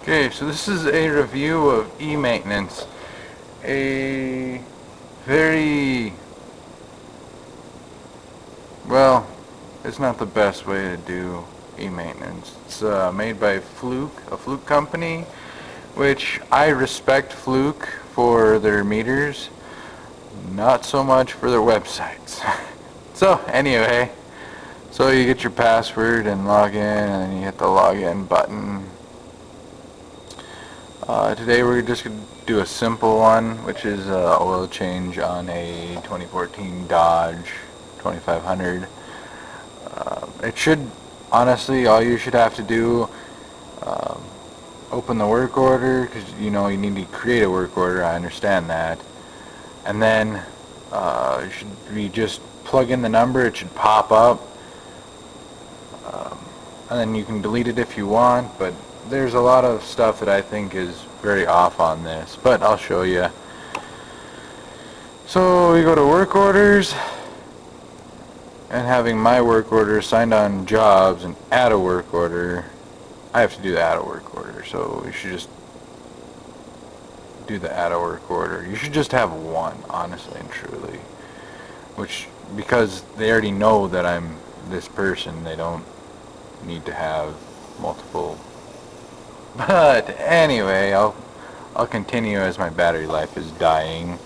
Okay, so this is a review of e-maintenance. A very, well, it's not the best way to do e-maintenance. It's made by Fluke, a Fluke company, which I respect Fluke for their meters, not so much for their websites. So anyway, so you get your password and log in, and then you hit the login button. Today we're just going to do a simple one, which is oil change on a 2014 Dodge 2500. It should, honestly, all you should have to do, um, open the work order, because you know you need to create a work order, I understand that, and then you should be just plug in the number, it should pop up, and then you can delete it if you want, but there's a lot of stuff that I think is very off on this, but I'll show you. So you go to work orders, and having my work order signed on jobs and add a work order, I have to do the add a work order, so you should just do the add a work order. You should just have one, honestly and truly, which, because they already know that I'm this person, they don't need to have multiple. But anyway, I'll continue as my battery life is dying.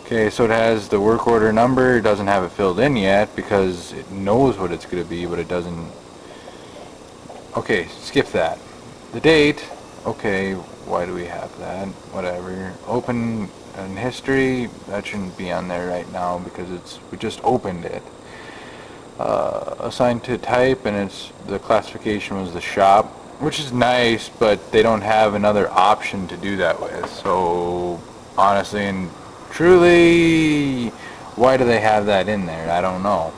Okay, so it has the work order number. It doesn't have it filled in yet because it knows what it's going to be, but it doesn't. Okay, skip that. The date. Okay, why do we have that? Whatever. Open in history. That shouldn't be on there right now because we just opened it. Assigned to type, and the classification was the shop, which is nice, but they don't have another option to do that with. So honestly and truly, why do they have that in there? I don't know.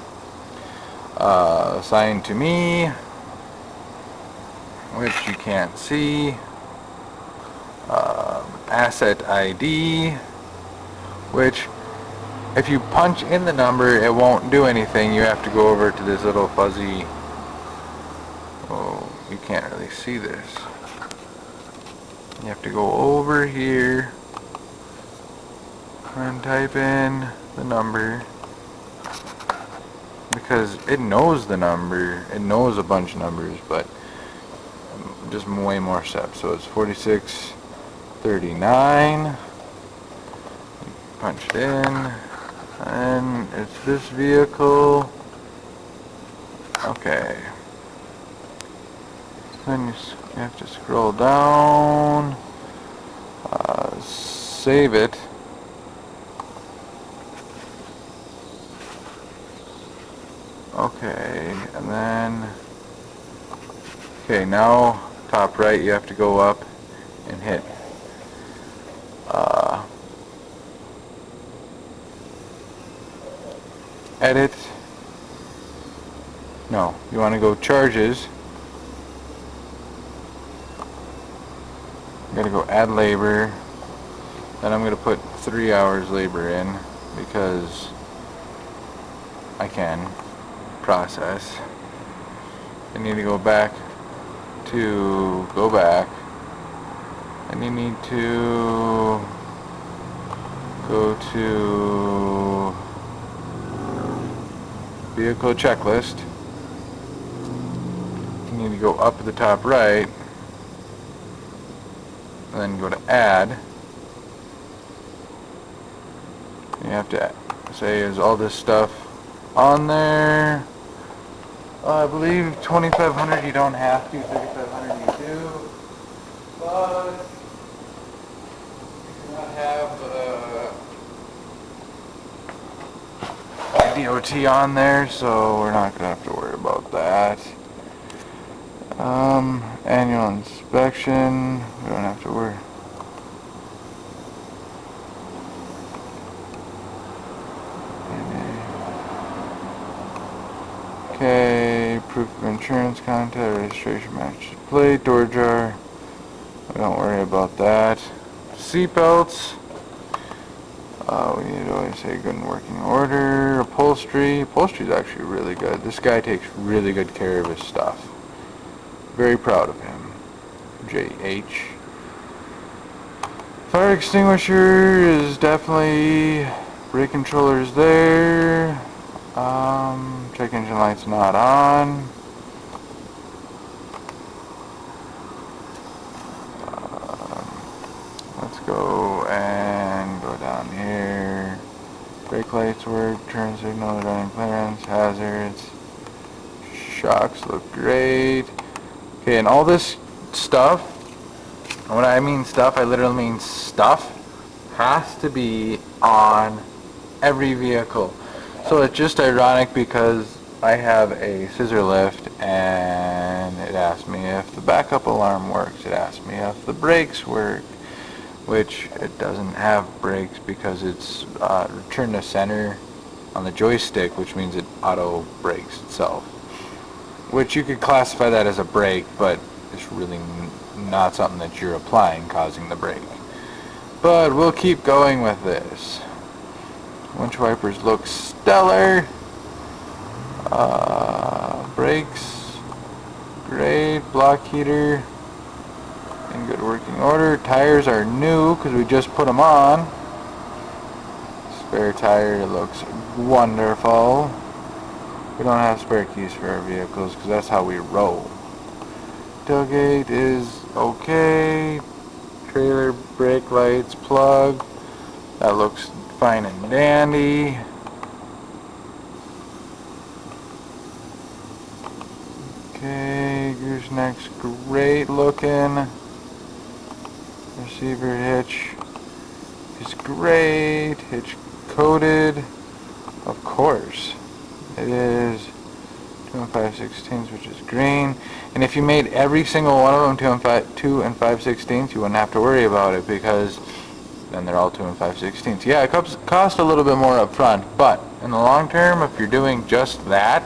Assigned to me, which you can't see. Asset ID, which if you punch in the number, it won't do anything. You have to go over to this little fuzzy, oh, you can't really see this. You have to go over here and type in the number, because it knows the number. It knows a bunch of numbers, but just way more steps. So it's 4639. Punch it in. And it's this vehicle. Okay. Then you have to scroll down. Save it. Okay, and then, okay, now top right, you have to go up and hit edit. No, you want to go charges. I'm going to go add labor. Then I'm going to put 3 hours labor in because I can process. I need to go back, and you need to go to vehicle checklist. You need to go up at the top right, and then go to add. You have to say, is all this stuff on there? I believe 2500 you don't have to, 3500 you do, but you cannot have DOT on there, so we're not going to have to worry about that. Annual inspection, we don't have to worry. Okay, proof of insurance, contact, registration, match plate, door jar. We don't worry about that. Seat belts. We need to always say good and working order. Upholstery. Upholstery is actually really good. This guy takes really good care of his stuff. Very proud of him. JH. Fire extinguisher is definitely, brake controller's there. Check engine light's not on. Let's go and go down here. Brake lights work, turn signal, running clearance, hazards, shocks look great. Okay, and all this stuff, and when I mean stuff, I literally mean stuff, has to be on every vehicle. So it's just ironic because I have a scissor lift and it asked me if the backup alarm works. It asked me if the brakes work, which it doesn't have brakes because it's return to center on the joystick, which means it auto brakes itself. Which you could classify that as a brake, but it's really not something that you're applying causing the brake. But we'll keep going with this. Winch wipers look stellar. Brakes, great. Block heater in good working order. Tires are new because we just put them on. Spare tire looks wonderful. We don't have spare keys for our vehicles because that's how we roll. Tailgate is okay. Trailer brake lights plug. That looks fine and dandy. Okay, gooseneck's great looking. Receiver hitch is great. Hitch coated, of course. It is 2 and 5/16, which is green. And if you made every single one of them 2 and 5/16, you wouldn't have to worry about it because then they're all 2 and 5/16. Yeah, it costs a little bit more up front, but in the long term, if you're doing just that,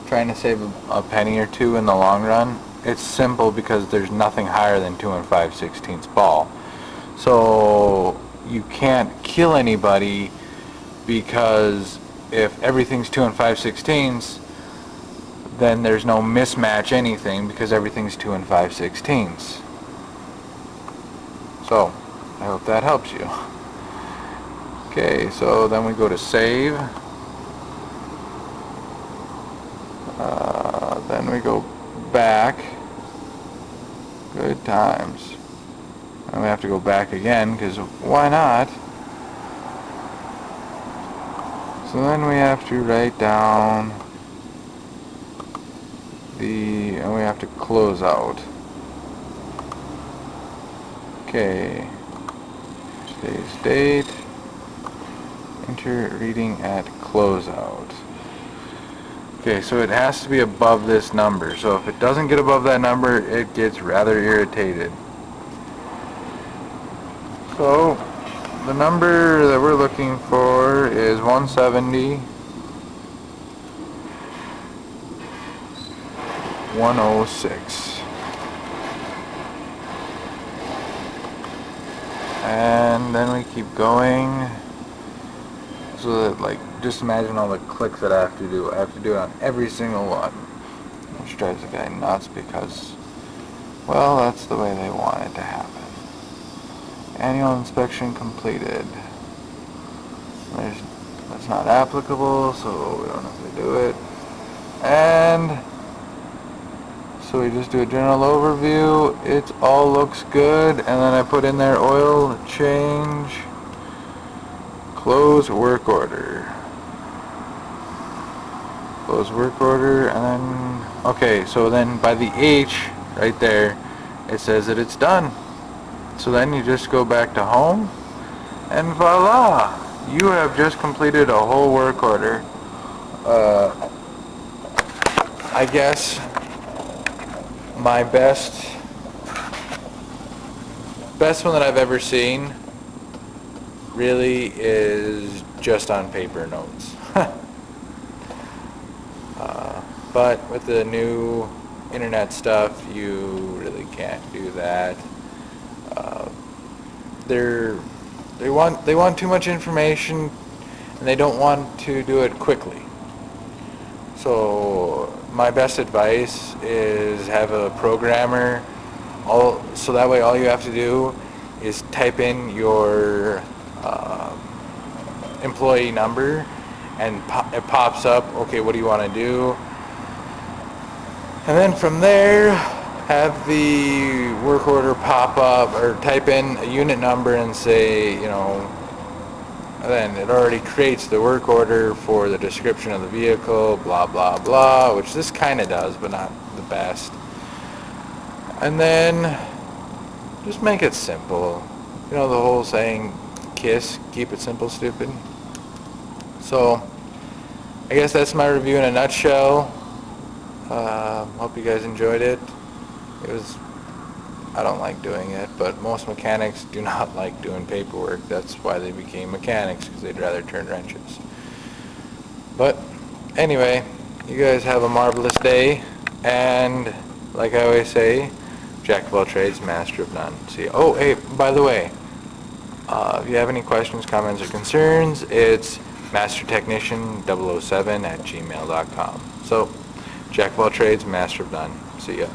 trying to save a penny or two in the long run, it's simple because there's nothing higher than 2 and 5/16 ball. So you can't kill anybody because if everything's 2 and 5/16, then there's no mismatch anything because everything's 2 and 5/16. So I hope that helps you. Okay, so then we go to save. Then we go back. Good times. And we have to go back again because why not? So then we have to write down and we have to close out. Okay. Today's date. Enter reading at closeout. Okay, so it has to be above this number. So if it doesn't get above that number, it gets rather irritated. So the number that we're looking for is 170 106. And then we keep going. So that, like, just imagine all the clicks that I have to do. I have to do it on every single one, which drives the guy nuts because, well, that's the way they want it to happen. Annual inspection completed. That's not applicable, so we don't have to do it. And so we just do a general overview. It all looks good, and then I put in there oil change, close work order. Close work order, and then, okay, so then by the H right there, it says that it's done. So then you just go back to home, and voila! You have just completed a whole work order. I guess my best one that I've ever seen really is just on paper notes. But with the new internet stuff, you really can't do that. They want too much information, and they don't want to do it quickly. So my best advice is have a programmer, so that way all you have to do is type in your employee number, and it pops up, okay, what do you want to do? And then from there, have the work order pop up, or type in a unit number and say, you know, then it already creates the work order for the description of the vehicle, blah blah blah, which this kind of does, but not the best. And then just make it simple. You know the whole saying, KISS, keep it simple, stupid. So I guess that's my review in a nutshell. Hope you guys enjoyed it. I don't like doing it, but most mechanics do not like doing paperwork. That's why they became mechanics, because they'd rather turn wrenches. But anyway, you guys have a marvelous day, and like I always say, jack of all trades, master of none. See ya. Oh, hey, by the way, if you have any questions, comments, or concerns, it's mastertechnician007@gmail.com. So, jack of all trades, master of none. See ya.